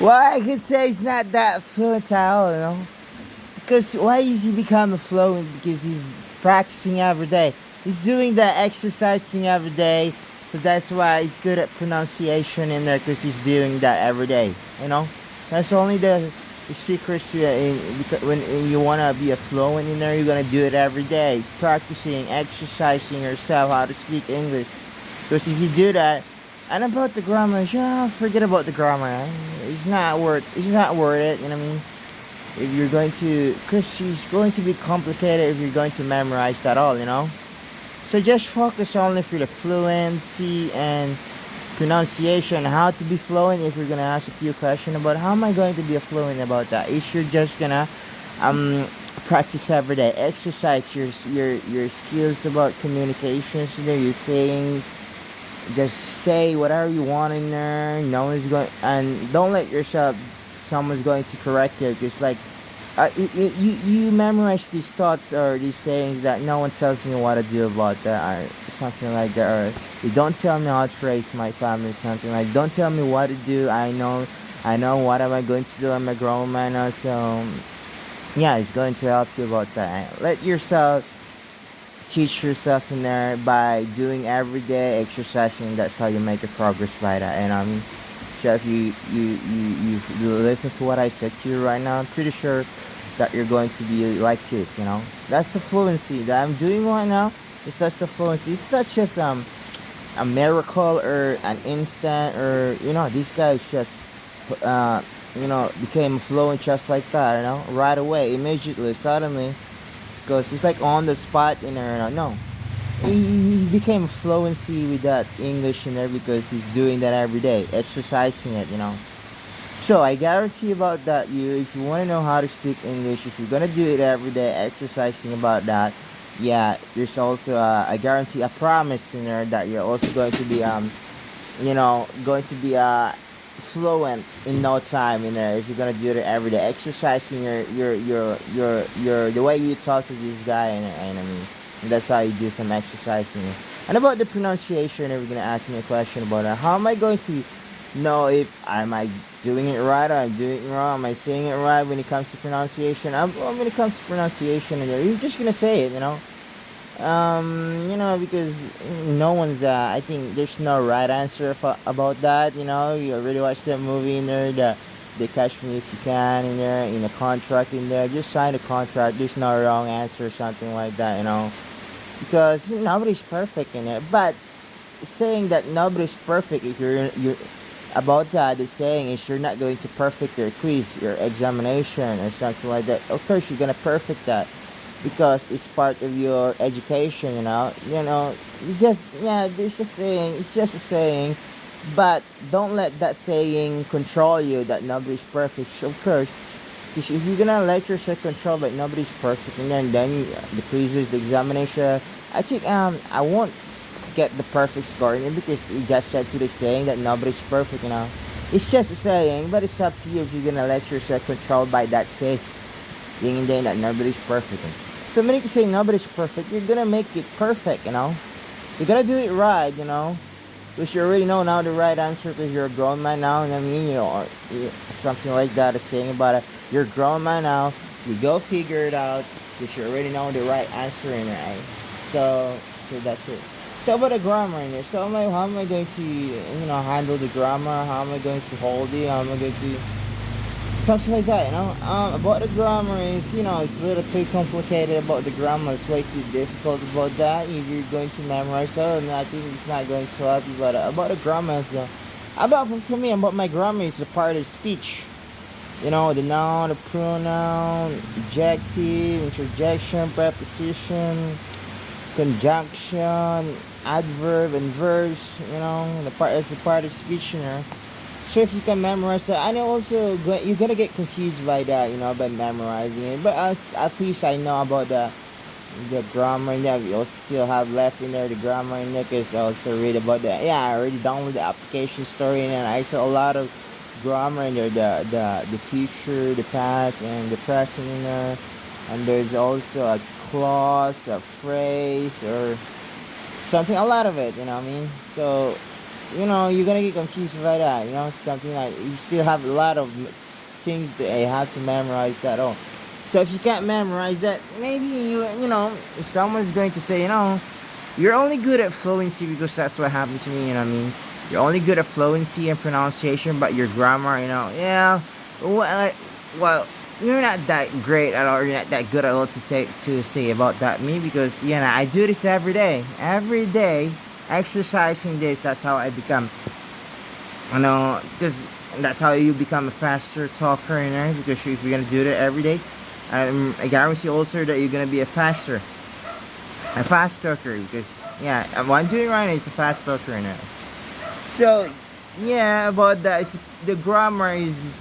Well, I could say it's not that fluent at all, you know. Because why is he become fluent? Because he's practicing every day. He's doing that exercising every day. So that's why he's good at pronunciation in there. Because he's doing that every day. You know, that's only the secret to because when you wanna be a fluent in there, you're gonna do it every day, practicing, exercising yourself how to speak English. Because if you do that, and about the grammar, yeah, forget about the grammar. It's not worth. It's not worth it. You know what I mean? If you're going to, because she's going to be complicated if you're going to memorize that all. You know. So just focus only for the fluency and pronunciation, how to be fluent. If you're gonna ask a few questions about how am I going to be a fluent about that, if you're just gonna um practice every day, exercise your skills about communications, your sayings, just say whatever you want in there. No one's going, and don't let yourself someone's going to correct you. Because like you memorize these thoughts or these sayings that no one tells me what to do about that or something like that, or you don't tell me how to raise my family, something like don't tell me what to do. I know what am I going to do. I'm a grown man now, so yeah, it's going to help you about that. Let yourself teach yourself in there by doing everyday exercising. That's how you make a progress by that. And sure if you listen to what I said to you right now, I'm pretty sure that you're going to be like this. That's the fluency that I'm doing right now. It's just the fluency. It's not just a miracle or an instant, or this guy is just uh became fluent just like that. Right away, immediately, suddenly, because it's like on the spot. No, he became fluency with that English in there because he's doing that every day, exercising it. So I guarantee about that. If you want to know how to speak English, if you're gonna do it every day, exercising about that, yeah, there's also I guarantee, a promise in there that you're also going to be fluent in no time in there if you're gonna do it every day, exercising your the way you talk to this guy, and I mean, that's how you do some exercising. And about the pronunciation, if you're gonna ask me a question about that, how am I going to know if am I doing it right or I'm doing it wrong? Am I saying it right when it comes to pronunciation? When it comes to pronunciation, you're just gonna say it. Because no one's I think there's no right answer about that. You already watched that movie in there, the Catch Me If You Can in there, in a contract in there, just sign a contract. There's no wrong answer or something like that. Because nobody's perfect in it. But saying that nobody's perfect, if you're about that, the saying is you're not going to perfect your quiz, your examination, or something like that. Of course you're gonna perfect that because it's part of your education. You just, yeah, there's a saying, it's just a saying. But don't let that saying control you, that nobody's perfect. So of course, because if you're gonna let yourself control but nobody's perfect, and then the quizzes, the examination, I think I won't get the perfect score in it because you just said to the saying that nobody's perfect. It's just a saying, but it's up to you if you're gonna let yourself control by that saying, and then that nobody's perfect. So many to say nobody's perfect, you're gonna make it perfect. You're gonna do it right. Because you already know now the right answer because you're a grown man now. And I mean, something like that, a saying about it. You're a grown man now. You go figure it out because you already know the right answer in it, right? So that's it. So about the grammar in there. So how am I going to handle the grammar? How am I going to hold it? How am I going to something like that. About the grammar is it's a little too complicated. About the grammar, it's way too difficult about that. If you're going to memorize that, and I think it's not going to help you. But about the grammar is about for me, about my grammar is a part of speech. The noun, the pronoun, adjective, interjection, preposition, conjunction, adverb, and verbs. The part is a part of speech. So if you can memorize that, and also you're gonna get confused by that, by memorizing it. But at least I know about the grammar in there. We also still have left in there the grammar in there because I also read about that. Yeah, I already downloaded the application story and I saw a lot of grammar in there. The future, the past, and the present in there. And there's also a clause, a phrase, or something. A lot of it. You know what I mean? So you're gonna get confused by that. Something like you still have a lot of things that you have to memorize that all. So if you can't memorize that, maybe someone's going to say, you're only good at fluency because that's what happened to me. You know what I mean? You're only good at fluency and pronunciation, but your grammar, yeah. Well, you're not that great at all. You're not that good at all to say about that. Me because I do this every day, exercising this. That's how I become. Because that's how you become a faster talker, because if you're gonna do that every day, I guarantee also that you're gonna be a fast talker. Because what I'm doing right now is a fast talker now. So yeah, about that is the grammar is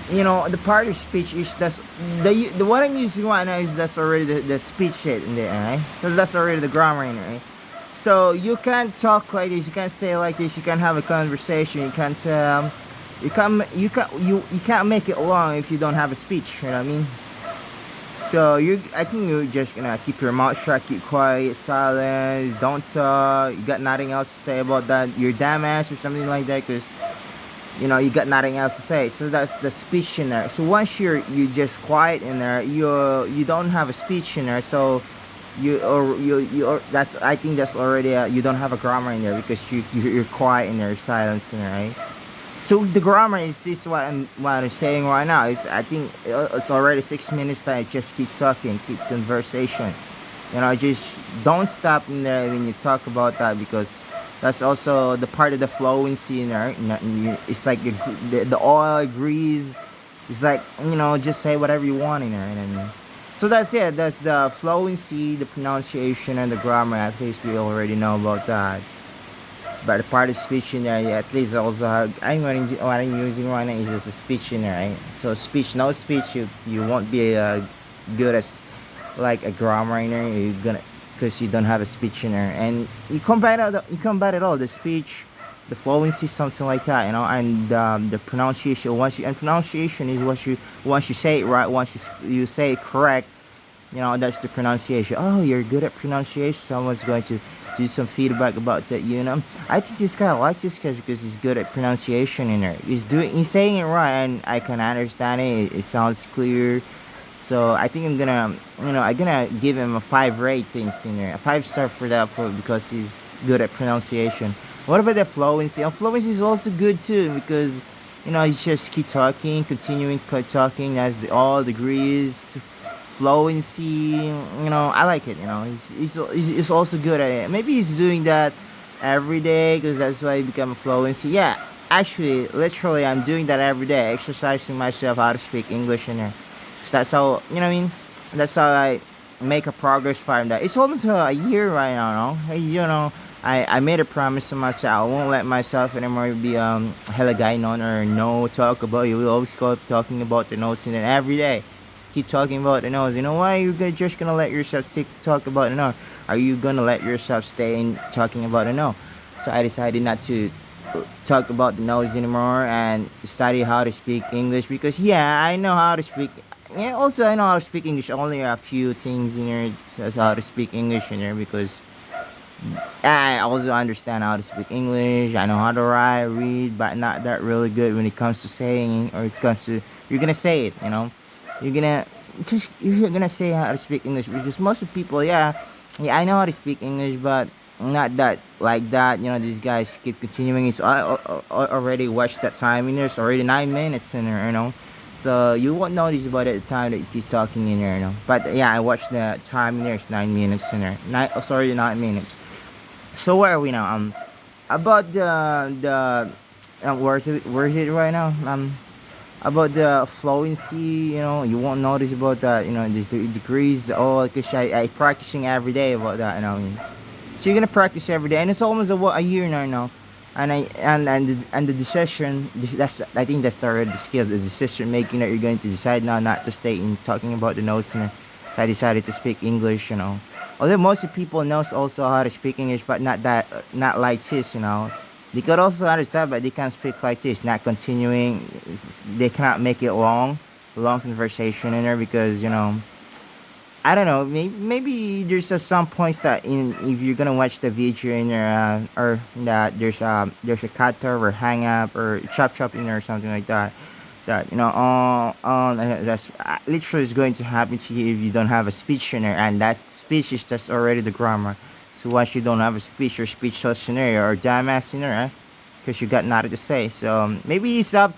the part of speech is that's the what I'm using right now is that's already the speech shit in there, right? Because that's already the grammar in it, right? So you can't talk like this, you can't say like this, you can't have a conversation, you can't make it long if you don't have a speech, you know what I mean? So I think you're just gonna keep your mouth shut, keep quiet, silent, don't talk. You got nothing else to say about that. You're damn ass or something like that, because you got nothing else to say. So that's the speech in there. So once you just quiet in there, you don't have a speech in there. So that's I think that's already you don't have a grammar in there because you're quiet in there, silence in there, right? So the grammar is this what I'm saying right now is I think it's already 6 minutes that I just keep talking, keep conversation. Just don't stop in there when you talk about that because that's also the part of the fluency in there. It's like the oil grease. It's like just say whatever you want in there. And so that's it. That's the fluency, the pronunciation, and the grammar. At least we already know about that. But the part of speech in there, at least also what I'm using right now is just a speech in there, right? So speech, no speech, you won't be good as like a grammar in there. You're gonna because you don't have a speech in there, and you combat it all the speech, the fluency, something like that, and the pronunciation. And pronunciation is once you say it right, once you say it correct, that's the pronunciation. Oh, you're good at pronunciation. Someone's going to do some feedback about that. I think this guy, I like this guy because he's good at pronunciation in there. He's saying it right, and I can understand it. It sounds clear. So I think I'm gonna give him a 5 ratings in there, a 5 star for that because he's good at pronunciation. What about the fluency? Fluency is also good too because he's just keep talking, continuing keep talking as all degrees. Fluency, I like it. He's also good at it. Maybe he's doing that every day because that's why he become a fluency. Yeah, actually, literally, I'm doing that every day, exercising myself how to speak English in there. So that's how what I mean. That's how I make a progress from that. It's almost a year right now. No? I made a promise to myself. I won't let myself anymore be hella guy non or no talk about you. We always go talking about the nose and then every day. Keep talking about the nose. Why are you just gonna let yourself talk about the nose? Are you gonna let yourself stay in talking about the nose? So I decided not to talk about the nose anymore and study how to speak English because I know how to speak. Yeah, also I know how to speak English. Only a few things in here says how to speak English in here because I also understand how to speak English. I know how to write, read, but not that really good when it comes to saying or it comes to you're gonna say it. You're gonna you're gonna say how to speak English because most of people, I know how to speak English, but not that like that. These guys keep continuing. I already watched that time in there. It's already 9 minutes in there. So you won't notice about it at the time that you keep talking in there. But I watched the time in there. It's 9 minutes in there. 9 minutes. So where are we now? About the where is it right now? About the fluency, you won't notice about that. The degrees, all because I practicing every day about that. So you're gonna practice every day, and it's almost a year now. And the decision. I think that's already the skill, the decision making that you're going to decide now not to stay in talking about the notes. So I decided to speak English. Although most of people knows also how to speak English, but not like this. They could also understand, but they can't speak like this, not continuing. They cannot make it long conversation in there because I don't know. Maybe there's some points that in if you're gonna watch the video in your or that there's a cut or hang up or chop chop in there or something like that. That that's literally is going to happen to you if you don't have a speech in there, and that's the speech is just already the grammar. So once you don't have a speech or speechless scenario or dumbass scenario, because you got nothing to say. So maybe it's up.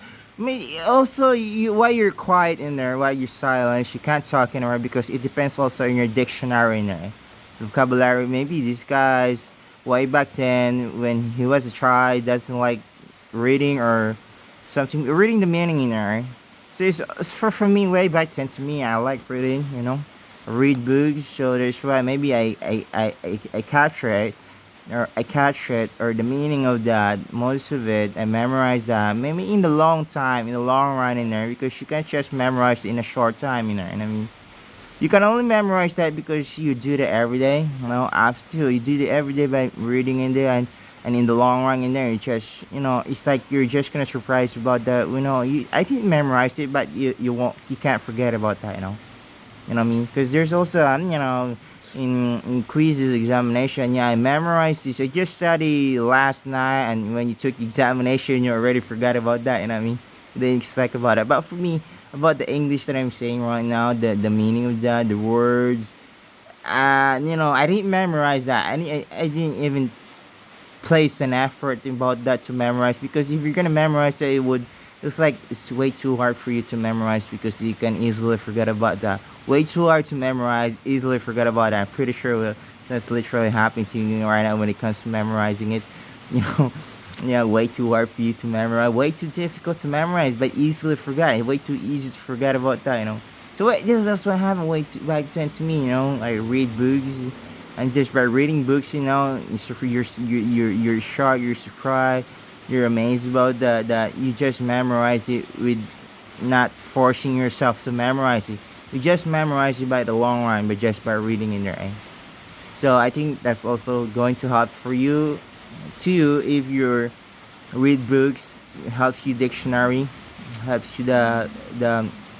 Also, why you're quiet in there, why you're silent, you can't talk anywhere because it depends also in your dictionary in there. Vocabulary, maybe these guys way back then when he was a child doesn't like reading or something, reading the meaning in there. So it's for me way back then to me, I like reading, read books. So that's why maybe I capture it or I catch it or the meaning of that, most of it, I memorize that. Maybe in the long time, in the long run in there, because you can't just memorize in a short time in there. And I mean, you can only memorize that because you do that every day. After you do it every day by reading in there, and in the long run in there, you just it's like you're just gonna surprise about that. I didn't memorize it, but you can't forget about that. You know what I mean? Because there's also, in quizzes, examination, yeah, I memorized this. I just studied last night, and when you took examination, you already forgot about that. You know what I mean? You didn't expect about it. But for me, about the English that I'm saying right now, the meaning of that, the words, I didn't memorize that. I didn't even place an effort about that to memorize because if you're gonna memorize it, it's like it's way too hard for you to memorize because you can easily forget about that. Way too hard to memorize, easily forget about that. I'm pretty sure that's literally happening to you right now when it comes to memorizing it. You know, yeah, way too hard for you to memorize, way too difficult to memorize, but easily forget. Way too easy to forget about that. So that's what happened way too back then to me. I read books, and just by reading books, you're shocked, you're surprised, you're amazed about that you just memorize it with not forcing yourself to memorize it. You just memorize it by the long run, but just by reading in there. So I think that's also going to help for you too if you read books. It helps you dictionary, helps you the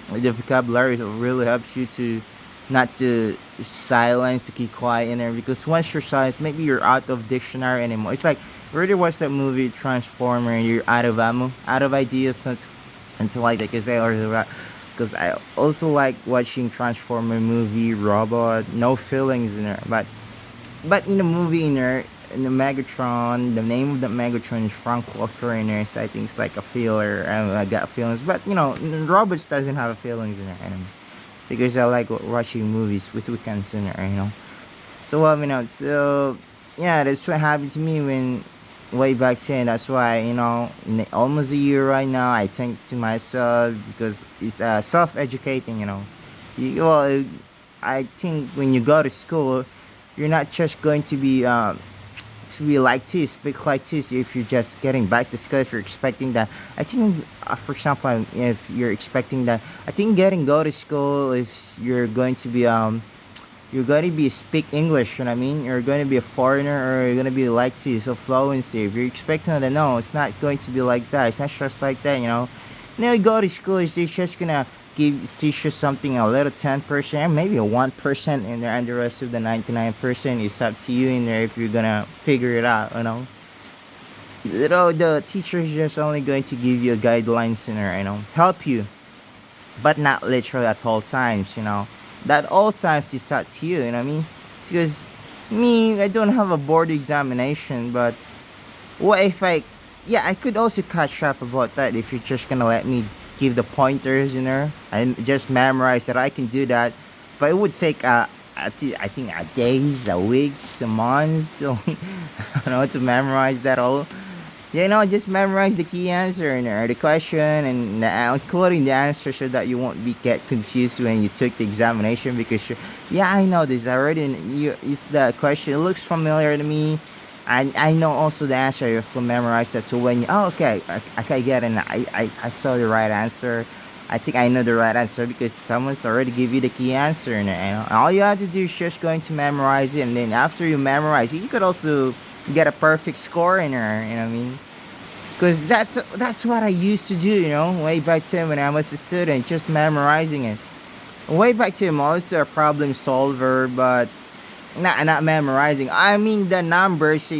vocabulary. It really helps you to not to silence, to keep quiet in there because once you're silent, maybe you're out of dictionary anymore. It's like really watch that movie Transformer and you're out of ammo, out of ideas until like that because I also like watching Transformer movie Robot, no feelings in there. But in the movie in there in the Megatron, the name of the Megatron is Frank Walker in there, so I think it's like a feeler. I got feelings, but Robots doesn't have feelings in there anymore. So because I like watching movies with weekends in there. So so yeah, that's what happened to me when way back then. That's why in almost a year right now, I think to myself because it's self-educating. Well, I think when you go to school, you're not just going to be like this, speak like this. If you're just getting back to school, if you're expecting that, I think, for example, if you're expecting that, I think go to school if you're going to be speak English. You know what I mean? You're going to be a foreigner, or you're going to be like this, so fluency. If you're expecting that, no, it's not going to be like that. It's not just like that. You go to school, it's just gonna teach you something a little 10%, maybe a 1% in there, and the rest of the 99% is up to you in there if you're gonna figure it out. The teacher is just only going to give you guidelines in there. Help you, but not literally at all times. That all times it's up to you. You know what I mean? It's because me, I don't have a board examination, but what if I could also catch up about that if you're just gonna let me give the pointers and just memorize that. I can do that, but it would take I think a days, a weeks, a months, so, to memorize that all. Just memorize the key answer the question and including the answer so that you won't be get confused when you took the examination because I know this already. It's the question. It looks familiar to me. I know also the answer. I also memorized that. So when okay, I get it. I saw the right answer. I think I know the right answer because someone's already give you the key answer. And all you have to do is just going to memorize it. And then after you memorize it, you could also get a perfect score in there. You know what I mean? Because that's what I used to do. Way back then when I was a student, just memorizing it. Way back to most a problem solver, but not memorizing. I mean the numbers.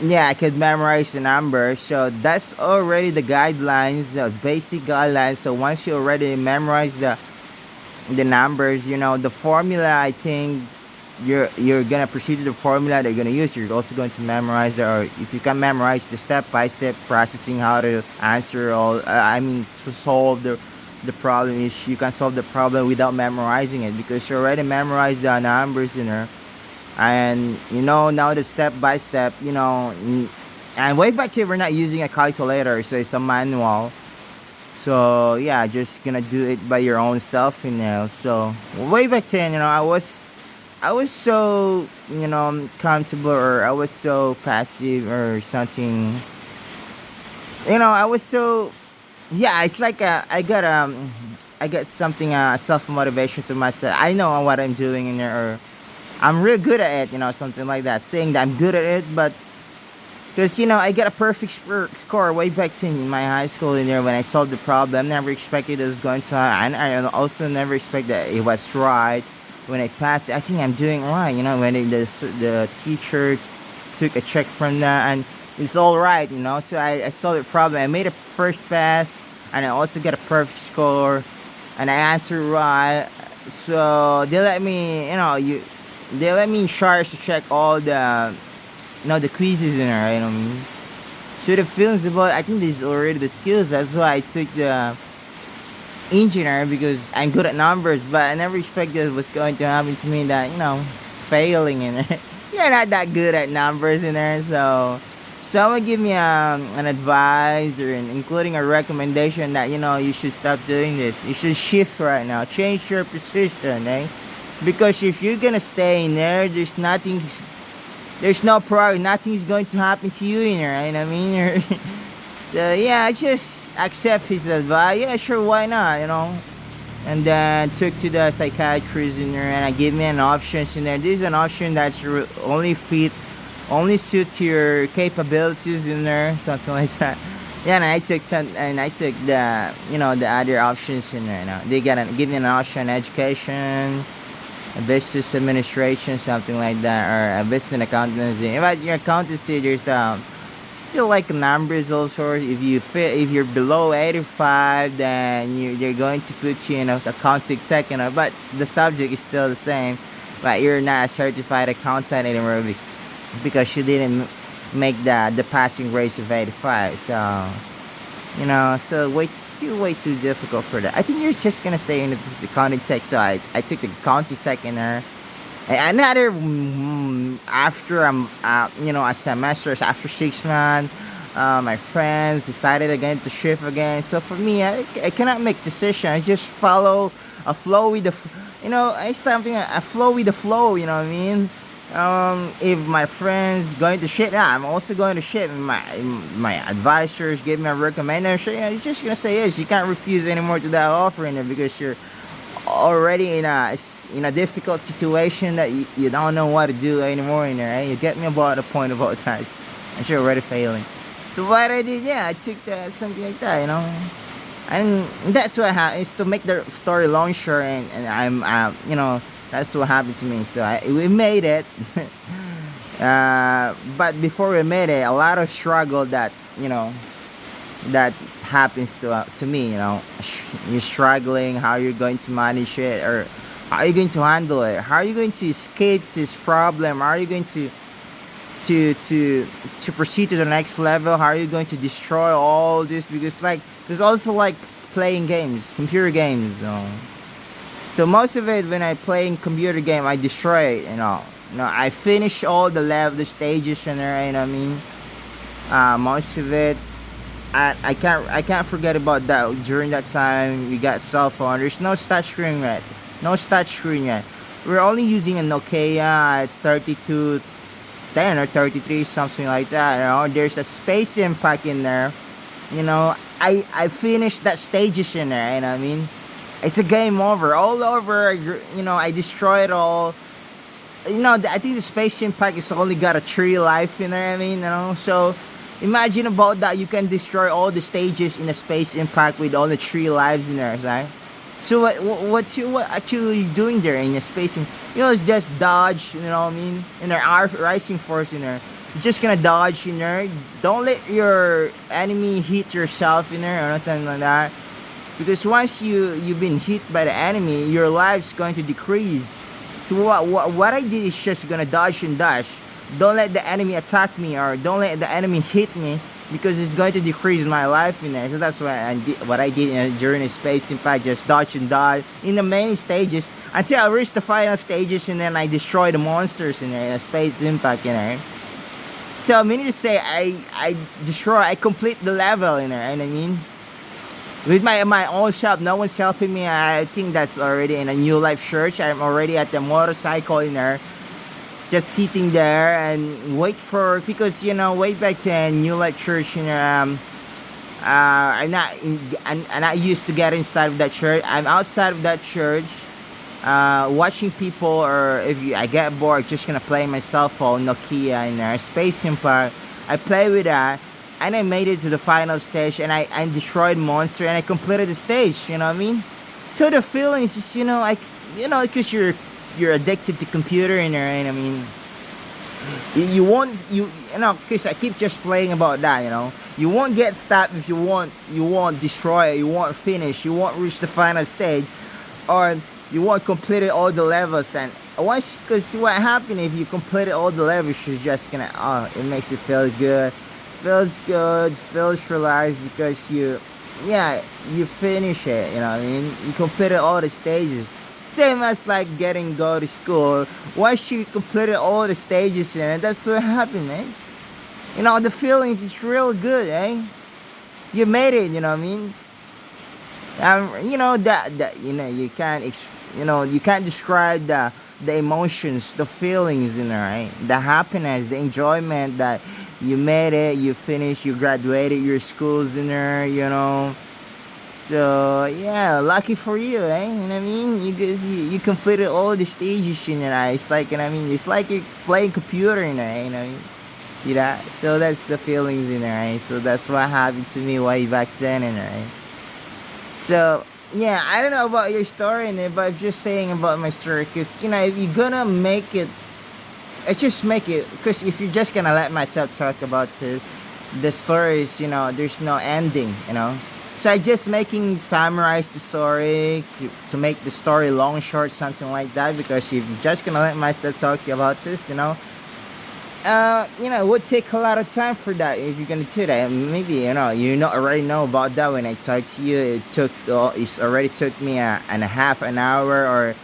Yeah, I could memorize the numbers. So that's already the guidelines, the basic guidelines. So once you already memorize the numbers, the formula. I think you're gonna proceed to the formula they're gonna use. You're also going to memorize the, or if you can memorize the step by step processing how to answer all. I mean to solve the problem. You can solve the problem without memorizing it because you already memorized the numbers in there, and now the step by step. And way back here we're not using a calculator, so it's a manual. So yeah, just gonna do it by your own self, So way back then, I was so comfortable, or I was so passive or something. I was so, yeah. It's like I got something self motivation to myself. I know what I'm doing in there, or I'm real good at it. Something like that. Saying that I'm good at it, but because I got a perfect score way back then in my high school in there when I solved the problem. Never expected it was going to happen. I also never expected that it was right. When I passed, I think I'm doing right. When the teacher took a check from that, and it's all right. So I solved the problem. I made a first pass, and I also got a perfect score, and I answered right. So they let me in charge to check all the quizzes in there. What I mean. So the feelings about, I think this is already the skills. That's why I took the engineer because I'm good at numbers, but I never expected what's going to happen to me that failing in it. You're not that good at numbers in there, so someone give me an advice or including a recommendation that you should stop doing this. You should shift right now, change your position, eh? Because if you're gonna stay in there, there's no progress. Nothing's going to happen to you in there. You know what I mean? So yeah, I just accept his advice. Yeah, sure, why not? And then took to the psychiatrist in there, and I gave me an option in there. This is an option that's only suit to your capabilities in there, something like that. Yeah, and I took the other options in there. They give me an option, education, a business administration, something like that, or a business accountancy. But your accountancy, there's still like numbers also. If you're below 85, then they're going to put you in accounting tech, but the subject is still the same. But you're not a certified accountant anymore because you didn't make the passing grades of 85. So still way too difficult for that. I think you're just gonna stay in the accounting tech. So I took the accounting tech in there. And another after a semester, after 6 months, my friends decided again to shift again. So for me, I cannot make decision. I just follow a flow with I something a flow with the flow. You know what I mean? If my friends going to ship, yeah, I'm also going to ship. My advisors gave me a recommendation. Yeah, you're just gonna say yes. You can't refuse anymore to that offer in there because you're already in a difficult situation that you don't know what to do anymore in there. Right? You get me about the point of all time. And you're already failing. So what I did, yeah, I took something like that. And that's what happened. Is to make the story long short, and that's what happened to me. So we made it. But before we made it, a lot of struggle that happens to me. You're struggling. How you're going to manage it, or how are you going to handle it? How are you going to escape this problem? How are you going to proceed to the next level? How are you going to destroy all this? Because there's also like playing games, computer games. So most of it when I play in computer game, I destroy it. I finish all the stages in there. You know what I mean? Most of it, I can't forget about that. During that time, we got cell phone. There's no touch screen yet. No touch screen yet. We're only using a Nokia 3210 or 33, something like that. There's a Space Impact in there. I finished that stages in there. You know what I mean? It's a game over, all over. I destroyed all. I think the Space Impact is only got a 3 life in there. I mean, so imagine about that. You can destroy all the stages in a Space Impact with only 3 lives in there, right? So what actually doing there in the space? It's just dodge. You know what I mean? In our rising force, you're just gonna dodge. Don't let your enemy hit yourself. Or nothing like that. Because once you've been hit by the enemy, your life's going to decrease. So what I did is just gonna dodge and dash. Don't let the enemy attack me, or don't let the enemy hit me, because it's going to decrease my life in there. So that's what I did during the space. In fact, just dodge and dodge in the main stages until I reached the final stages, and then I destroy the monsters in there in a space impact in there. So meaning to say, I complete the level in there. You know what I mean? With my own self, no one's helping me. I think that's already in a New Life Church. I'm already at the motorcycle in there, just sitting there and wait for, because way back then New Life Church, I'm not used to get inside of that church. I'm outside of that church, watching people, or I get bored, just gonna play my cell phone, Nokia in there, Space Impact. I play with that, and I made it to the final stage, and I destroyed monster, and I completed the stage. You know what I mean? So the feelings is, because you're addicted to computer, and I mean, you won't, because I keep just playing about that. You won't get stopped if you won't destroy, you won't finish, you won't reach the final stage, or you won't complete all the levels. And once, because what happened if you completed all the levels, you're just gonna, it makes you feel good, feels relaxed, because you finish it. You know what I mean? You completed all the stages. Same as like go to school. Once you completed all the stages, that's what happened, man. The feelings is real good, eh? You made it. You know what I mean? That you can't you can't describe the emotions, the feelings, right? The happiness, the enjoyment that you made it, you finished, you graduated your schools in there, So yeah, lucky for you, eh? You know what I mean? You completed all the stages, It's like, it's like you're playing computer, you know what I mean? So that's the feelings, right? So that's what happened to me way back then, right? So yeah, I don't know about your story, but I'm just saying about my story, because if you're gonna make it, I just make it, because if you're just gonna let myself talk about this, the stories, there's no ending, So I just making summarize the story to make the story long, short, something like that. Because if you're just gonna let myself talk about this, it would take a lot of time for that if you're gonna do that. Maybe already know about that when I talked to you. It already took me and a half an hour, or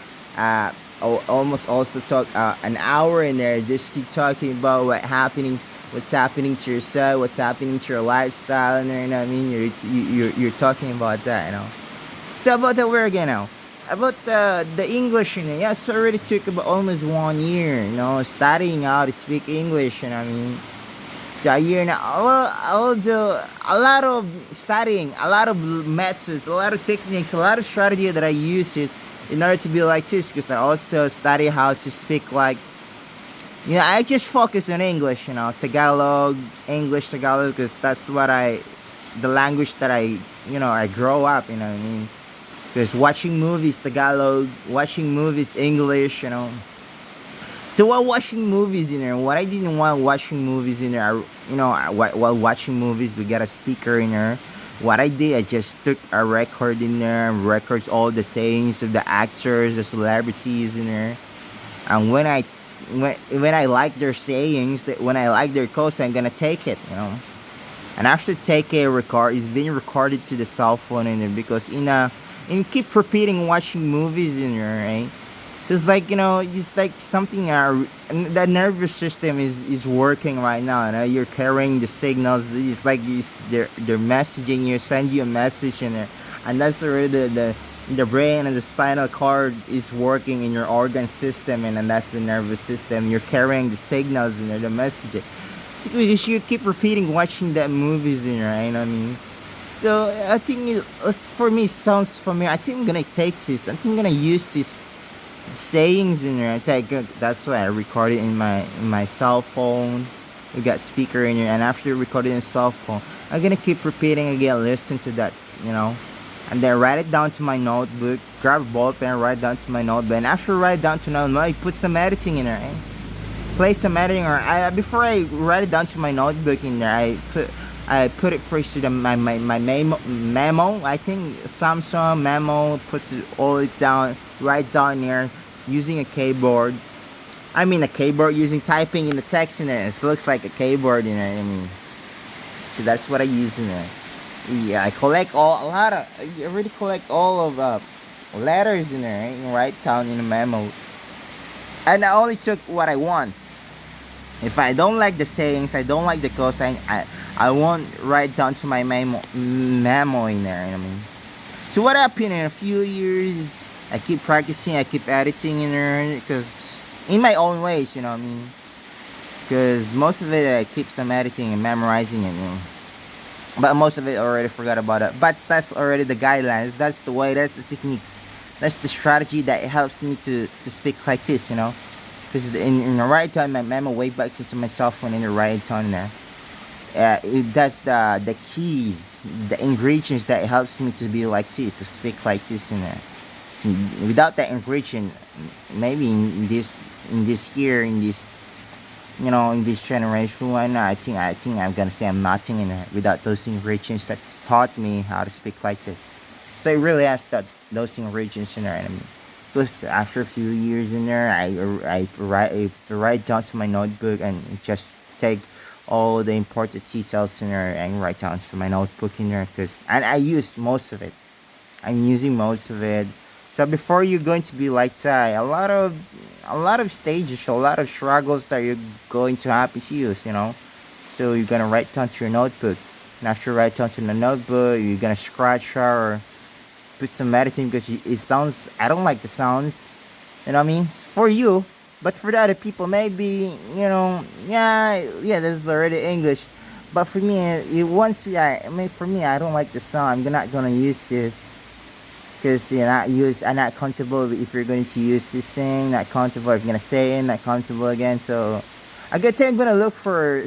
almost also took an hour in there. Just keep talking about what's happening to yourself, what's happening to your lifestyle, and you know what I mean. You're talking about that, So about the word again now. About the English, yes, it already took about almost 1 year, studying how to speak English, I mean. So a year now. I'll do a lot of studying, a lot of methods, a lot of techniques, a lot of strategy that I use it in order to be like this, because I also study how to speak like, I just focus on English, Tagalog, because that's the language that I grow up, I mean. Because watching movies Tagalog, watching movies English, So while watching movies what I didn't want watching movies while watching movies, we got a speaker in there. What I did, I just took a record in there, records all the sayings of the actors, the celebrities in there. And when I like their sayings, when I like their quotes, I'm gonna take it, And after taking a record, it's being recorded to the cell phone in there, because keep repeating watching movies in there, right? It's like, it's like something, the nervous system is working right now. You're carrying the signals. It's like they're messaging you, send you a message in there, and that's already the brain and the spinal cord is working in your organ system, and that's the nervous system. You're carrying the signals in there, the messages. Because you keep repeating watching that movies in there, right? I mean. So I think for me, it sounds familiar. I think I'm gonna take this. I think I'm gonna use these sayings in there. I think that's why I recorded in my cell phone. We got speaker in here, and after recording in cell phone, I'm gonna keep repeating again. Listen to that, and then write it down to my notebook. Grab a ball pen, write down to my notebook, and after write down to notebook, I put some editing in there. Play some editing, or before I write it down to my notebook in there, I put it first to my memo. I think Samsung memo, puts it all down, write down there using a keyboard. I mean a keyboard, using typing in the text in there. It looks like a keyboard in there. I mean, so that's what I use in there. Yeah, I collect all a lot of. I already collect all of letters in there, right? And write down in a memo. And I only took what I want. If I don't like the sayings, I don't like the cosine, I won't write down to my memo in there. You know what I mean? So what happened in a few years? I keep practicing, I keep editing in there, because in my own ways, you know what I mean? Because most of it I keep some editing and memorizing it, you know? But most of it already forgot about it. But that's already the guidelines. That's the way. That's the techniques. That's the strategy that helps me to speak like this, you know. Because in the right time, my memo way back into my cell phone in the right time there. That's the keys, the ingredients that helps me to be like this, to speak like this in there. So without that ingredient, maybe in this year, in this, you know, in this generation right now, I think I'm gonna say I'm nothing in there without those ingredients that taught me how to speak like this. So I really asked that those ingredients in there, and I mean, because after a few years in there, I write down to my notebook and just take all the important details in there and write down to my notebook in there, because and I use most of it. I'm using most of it. So before you're going to be like that, a lot of stages, a lot of struggles that you're going to happen to you, you know. So you're gonna write down to your notebook. And after you write down to the notebook, you're gonna scratch out or put some editing, because it sounds. I don't like the sounds. You know what I mean? For you, but for the other people, maybe yeah. This is already English. But for me, I mean, for me, I don't like the sound. I'm not gonna use this because I'm not comfortable if you're going to use this thing. Not comfortable if you're gonna say it. Not comfortable again. So I guess I'm gonna look for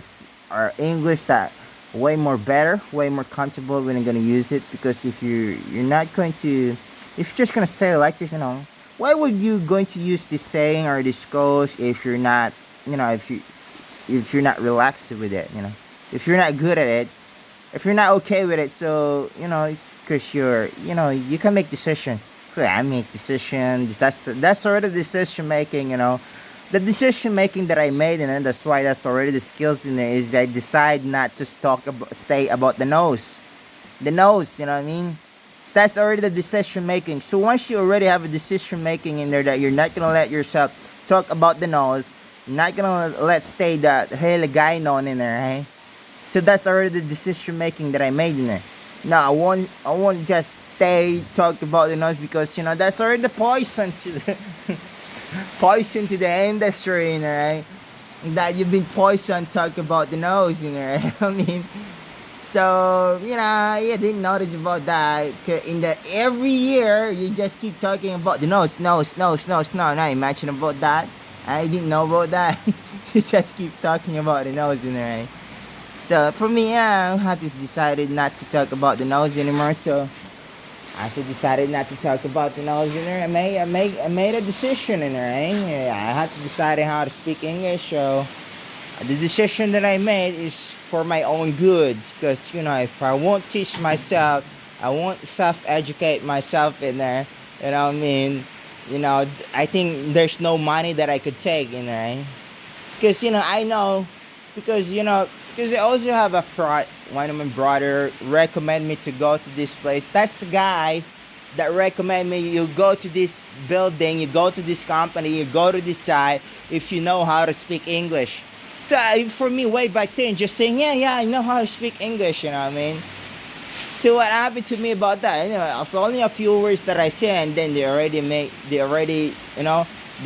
our English that way more better, way more comfortable when I'm gonna use it. Because if you're not going to, if you're just gonna stay like this, you know, why would you going to use this saying or this coach if you're not, if you're not relaxed with it, you know, if you're not good at it, if you're not okay with it, so because you can make decision. Okay, I make decision. That's already decision making. The decision making that I made, and that's why that's already the skills in there. Is I decide not to stay about the nose. You know what I mean? That's already the decision making. So once you already have a decision making in there, that you're not gonna let yourself talk about the nose, you're not gonna let stay that hey the guy known in there, hey. So that's already the decision making that I made in there. No, I won't just stay talk about the nose, because that's already the poison to the poison to the industry, right? That you've been poisoned talk about the nose, right? I mean, so you didn't notice about that. In the every year, you just keep talking about the nose. Now imagine about that. I didn't know about that. You just keep talking about the nose, right? So for me, I had just decided not to talk about the nose anymore. So I just decided not to talk about the nose in there. I made a decision in there. Yeah, I had to decide how to speak English. So the decision that I made is for my own good. Because if I won't teach myself, I won't self-educate myself in there. You know what I mean? I think there's no money that I could take in there. Because I know, because I also have a fraud. One of my brother recommend me to go to this place. That's the guy that recommend me. You go to this building, you go to this company, you go to this site if you know how to speak English. So for me, way back then, just saying, yeah, I know how to speak English. You know what I mean? So what happened to me about that? It's only a few words that I say, and then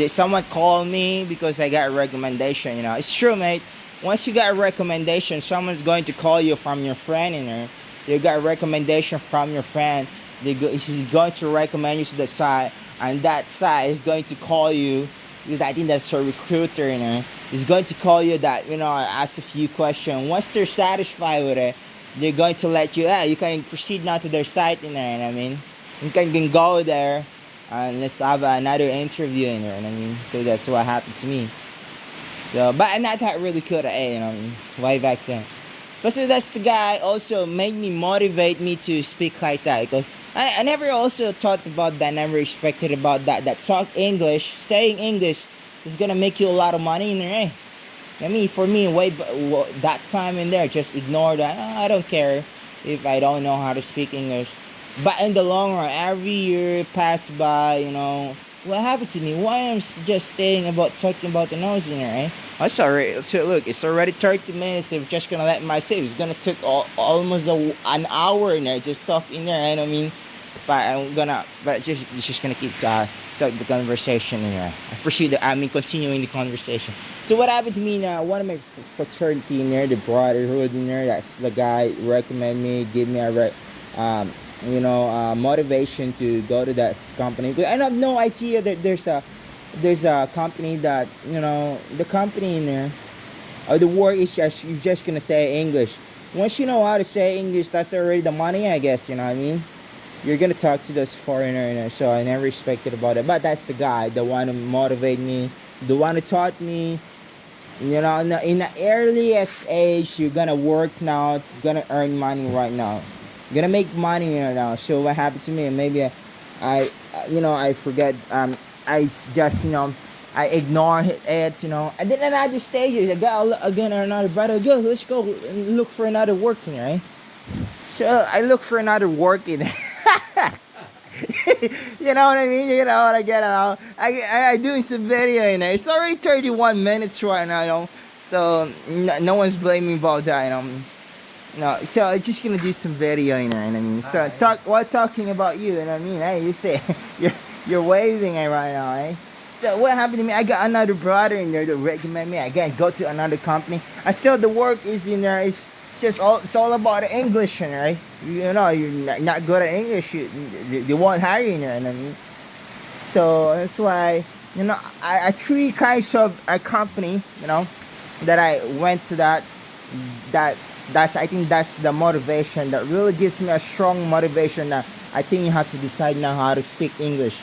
someone called me because I got a recommendation. It's true, mate. Once you got a recommendation, someone's going to call you from your friend. You got a recommendation from your friend. She's going to recommend you to the site, and that site is going to call you, because I think that's a recruiter. Is going to call you that. Ask a few questions. Once they're satisfied with it, they're going to let you out. You can proceed now to their site in there, you know what I mean? You can go there and let's have another interview in there, you know what I mean? So that's what happened to me. So, but I'm not that really good at it, you know what I mean? Way back then. But so that's the guy also made me motivate me to speak like that. Because I never also thought about that, never expected about that. That talk English, saying English is gonna make you a lot of money in there, eh? I mean, for me, that time in there, just ignore that. I don't care if I don't know how to speak English. But in the long run, every year passed by, you know, what happened to me? Why am I just staying about talking about the nose in there, eh? I'm sorry. So look, it's already 30 minutes. If just gonna let myself, it's gonna take almost an hour in there just talk in there. You know what I mean? But just gonna keep the conversation in there. Continuing the conversation. So what happened to me now? One of my fraternity in there, the brotherhood in there. That's the guy recommend me, give me motivation to go to that company. But I have no idea that there's a company that, you know, the company in there, or the work is just, you're just gonna say English. Once you know how to say English, that's already the money, I guess, you know what I mean? You're gonna talk to this foreigner, you know, so I never expected about it. But that's the guy, the one who motivated me, the one who taught me, you know, in the earliest age, you're gonna work now, you're gonna earn money right now. You're gonna make money right now. So what happened to me? Maybe I forget, I ignored it, you know. And then another stage, I got again another brother. Yo, let's go look for another work in there, right? So I look for another work in there. You know what I mean? You know what I get out. I doing some video in there. It's already 31 minutes right now, you know. So no one's blaming about that, you know. No, so I'm just gonna do some video in there, you know what I mean? So while talking about you, you know what I mean? Hey, you say you're waving it right now, eh? So what happened to me? I got another brother in there to recommend me. Again, go to another company. I still the work is in there. It's all about the English, right? You know, you're not good at English. You won't hire you in there, you know what I mean? So that's why, you know, I three kinds of a company, you know, that I went to I think that's the motivation that really gives me a strong motivation that I think you have to decide now how to speak English.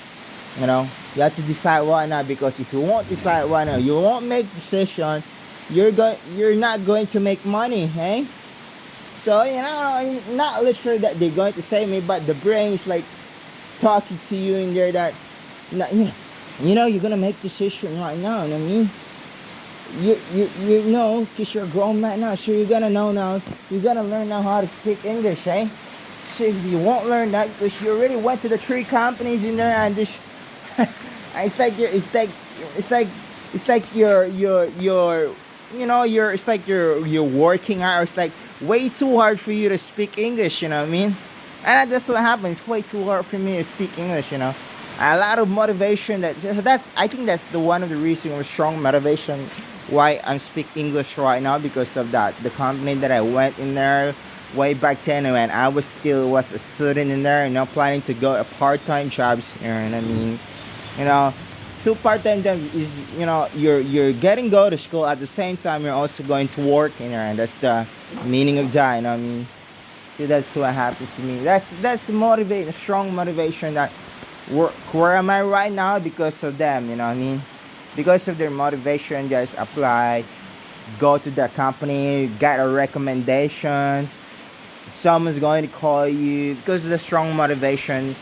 You know, you have to decide why not, because if you won't decide why not, you won't make decision. You're not going to make money, eh? So you know, not literally that they're going to say me, but the brain is like talking to you in there that, you know, you're gonna make decision right now. You know what I mean? You know, because you're a grown man now, so you're gonna know now, you're gonna learn now how to speak English, eh? So if you won't learn that, because you already went to the three companies in there, and this it's like you're working hard. It's like way too hard for you to speak English, you know what I mean? And that's what happens. It's way too hard for me to speak English, you know. A lot of motivation. I think that's the one of the reasons, or strong motivation, why I'm speaking English right now, because of that. The company that I went in there way back then when I was a student in there, you know, planning to go a part-time jobs, you know what I mean? You know, two part-time jobs is, you know, you're getting go to school at the same time you're also going to work in there, and that's the meaning of that, you know what I mean? See, that's what happens to me. That's motivate, strong motivation that where am I right now because of them, you know what I mean? Because of their motivation, just apply, go to the company, get a recommendation. Someone's going to call you because of the strong motivation,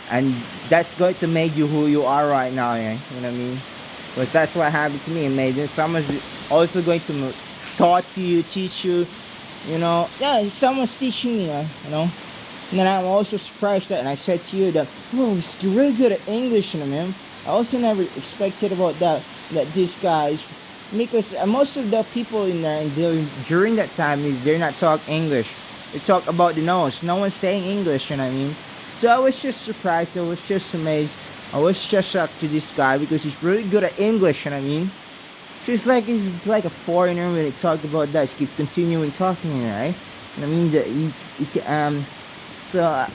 and that's going to make you who you are right now, yeah? You know what I mean? Because that's what happened to me. Imagine someone's also going to teach you, you know. Yeah, someone's teaching me, you know. And then I'm also surprised that, and I said to you that, well, you're really good at English, you know, man. I also never expected about that these guys, because most of the people in there and during that time they're not talk English. They talk about the nose. No one's saying English, you know what I mean? So I was just surprised. I was just amazed. I was just shocked to this guy because he's really good at English, you know what I mean? So it's like a foreigner when they talk about that. Just keep continuing talking, right? And I mean that so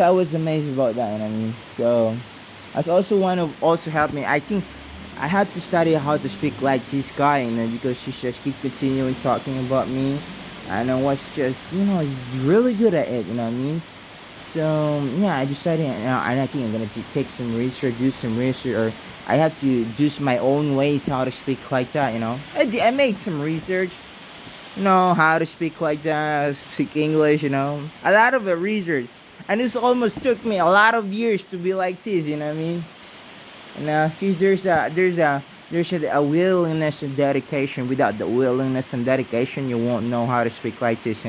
I was amazed about that, you know what I mean? So that's also one of also helped me. I think I had to study how to speak like this guy, you know, because she just keep continuing talking about me. And I was just, he's really good at it. You know what I mean? So yeah, I decided, and I think I'm gonna take some research, do some research, or I have to do my own ways how to speak like that. I made some research, how to speak like that, speak English. A lot of research, and this almost took me a lot of years to be like this. You know what I mean? Because there's a willingness and dedication. Without the willingness and dedication, you won't know how to speak like this.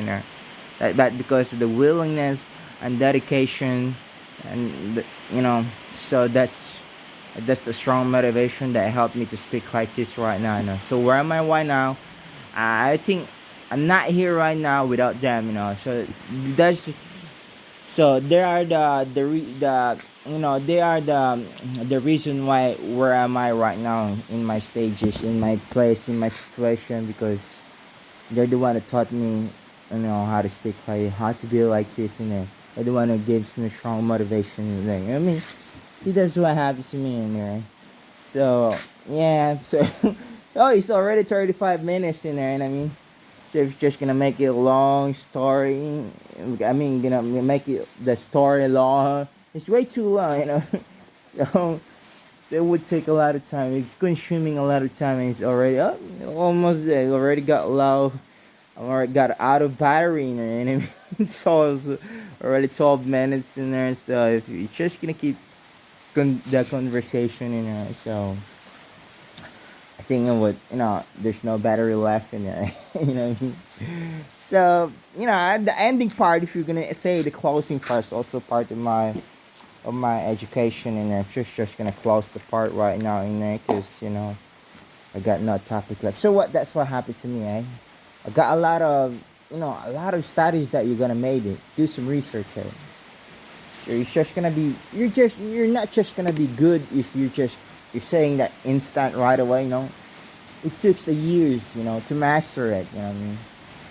That because of the willingness and dedication, and so that's the strong motivation that helped me to speak like this right now. So where am I right now? I think I'm not here right now without them. That's so they are they are the reason why where am I right now in my stages, in my place, in my situation, because they're the one that taught me, how to speak like, how to be like this. They're the one who gives me strong motivation. I mean, that's what happens to me in there. So yeah, so oh, it's already 35 minutes in there, and I mean, so if you're just gonna make it a long story, I mean, gonna make it the story long. It's way too long. So so it would take a lot of time. It's consuming a lot of time, and it's already almost there. It already got low. I already got out of battery in there, and I mean, so it's already 12 minutes in there. So if you're just gonna keep the conversation in there, so I think it would, there's no battery left in there. You know what I mean? So, the ending part, if you're gonna say the closing part, is also part of my education in there. I'm just gonna close the part right now in there, because I got no topic left. So what? That's what happened to me, eh? I got a lot of studies that you're gonna make it. Do some research, eh? So it's just gonna be you're not just gonna be good if you're saying that instant right away. It took years, to master it. You know what I mean?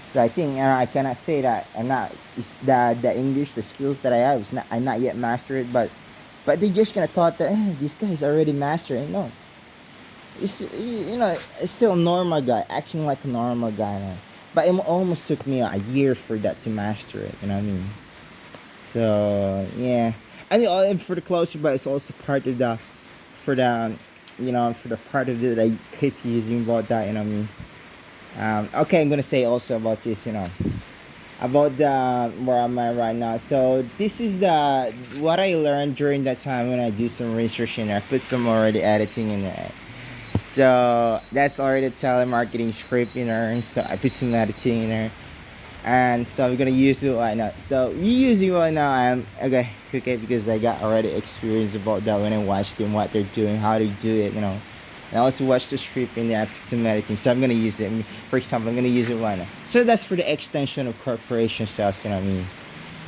So I think I cannot say that I'm not. It's the English, the skills that I have is not. I not yet master it, but they just gonna thought that this guy is already mastering. No, it's still a normal guy acting like a normal guy. But it almost took me a year for that to master it. You know what I mean? So yeah, I mean, and for the closer, but it's also part of the for the for the part of it that I keep using about that. You know what I mean? Okay, I'm gonna say also about this. About the where am I right now. So this is the what I learned during that time when I do some research in there. I put some already editing in there. So that's already telemarketing script in there. So I put some editing in there, and so we're gonna use it right now. So we using right now. I'm okay because I got already experience about that when I watched them, what they're doing, how they do it. And I also watched the script in the episode editing. So I'm gonna use it. For example, I'm gonna use it right now. So that's for the extension of corporation sales. You know what I mean?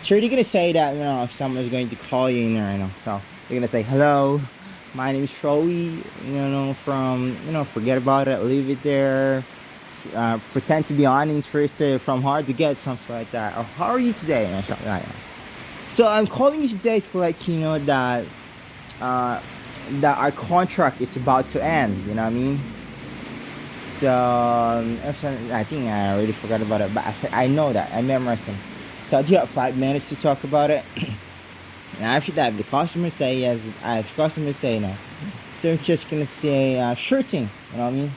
Sure, you're gonna say that if someone's going to call you in there, so you're gonna say hello. My name is Troy. From forget about it, leave it there. Pretend to be uninterested, from hard to get, something like that. Or how are you today? Or something like that. So I'm calling you today to let you know uh, that our contract is about to end. You know what I mean? So I think I already forgot about it, but I know that I memorized them. So do you have 5 minutes to talk about it? And after that, if the customer say yes, if the customer say no, so I'm just gonna say sure thing. You know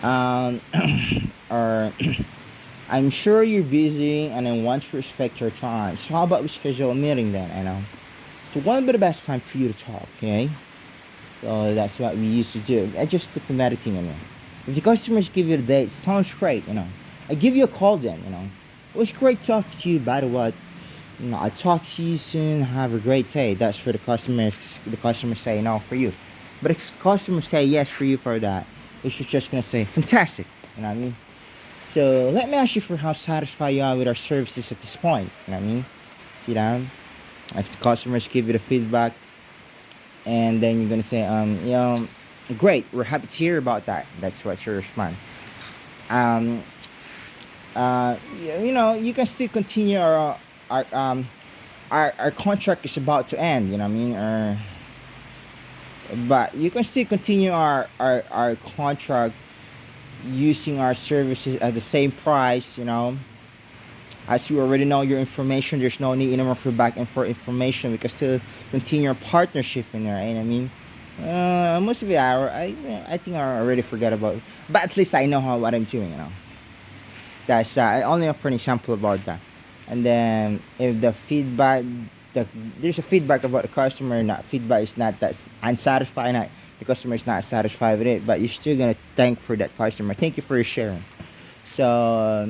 what I mean? Or I'm sure you're busy and I want to respect your time. So how about we schedule a meeting then? So when would be the best time for you to talk? Okay. So that's what we used to do. I just put some editing in there. If the customers give you the date, sounds great. I give you a call then. It was great talking to you. By the way, I'll talk to you soon. Have a great day. That's for the customer. If the customer say no for you, but if the customer say yes for you for that, it's just gonna say fantastic. You know what I mean? So let me ask you for how satisfied you are with our services at this point. You know what I mean? See that? If the customers give you the feedback, and then you're gonna say, great. We're happy to hear about that. That's what you respond. Um, you can still continue our our contract is about to end. You know what I mean? But you can still continue our contract using our services at the same price, as you already know your information, there's no need anymore for back and forth information. We can still continue our partnership in there. You know what I mean? Most of it, I think I already forgot about it. But at least I know what I'm doing. That's only for an example about that. And then if the feedback, there's a feedback about the customer, not feedback is not that unsatisfied, not the customer is not satisfied with it, but you're still gonna thank for that customer. Thank you for your sharing. So,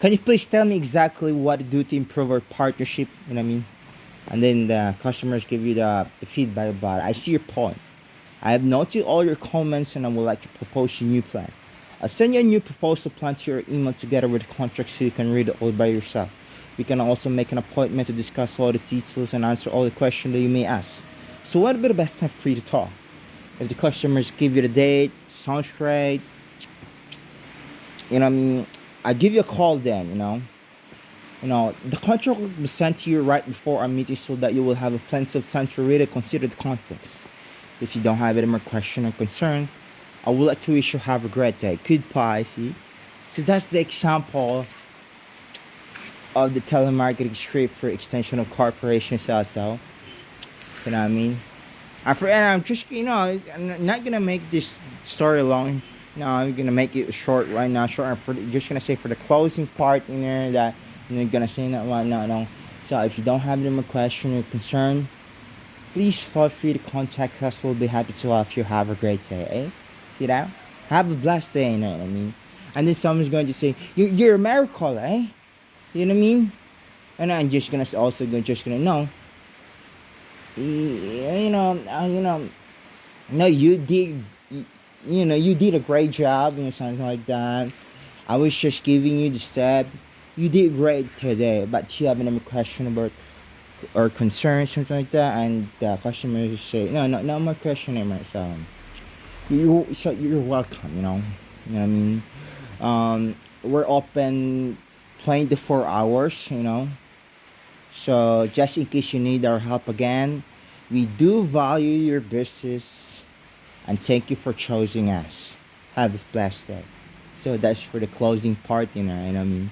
can you please tell me exactly what to do to improve our partnership? You know what I mean? And then the customers give you the feedback about it. I see your point. I have noted all your comments and I would like to propose a new plan. I'll send you a new proposal plan to your email together with the contract so you can read it all by yourself. We can also make an appointment to discuss all the details and answer all the questions that you may ask. So what would be the best time for you to talk? If the customers give you the date, sounds great, you know what I mean? I give you a call then, the contract will be sent to you right before our meeting so that you will have a plenty of time to read it, consider the context. If you don't have any more question or concern, I would like to wish you have a great day. Goodbye, see? So that's the example of the telemarketing script for extension of corporations also. You know what I mean? And I'm just, I'm not gonna make this story long. No, I'm gonna make it short right now. Short. Just gonna say for the closing part in there that you're gonna say that one. No. So if you don't have any more question or concern, please feel free to contact us. We'll be happy to help you. Have a great day, eh? See that? Have a blessed day. You know what I mean? And then someone's going to say, "You're a miracle, eh?" You know what I mean? And I'm just gonna also just gonna know. No, you did. You did a great job, something like that. I was just giving you the step. You did great today, but you have any question about or concern, something like that, and the customer just say, no more question anymore. So you're welcome. You know what I mean. We're open 24 hours. So just in case you need our help again, we do value your business and thank you for choosing us. Have a blessed day. So that's for the closing part, what I mean.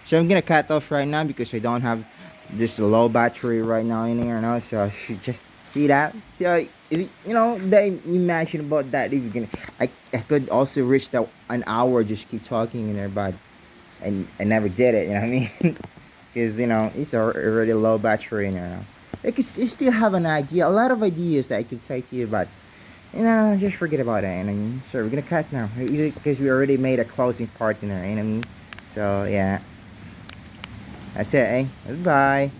So I'm gonna cut off right now because I don't have this low battery right now in here now. So I should just see that. So if the imagine about that if you're gonna I could also reach that an hour just keep talking in there, but I never did it, you know what I mean? Because it's already low battery in there now. I could still have an idea, a lot of ideas that I could say to you, but just forget about it. So we're gonna cut now because we already made a closing part in there. So yeah, that's it. Eh? Goodbye.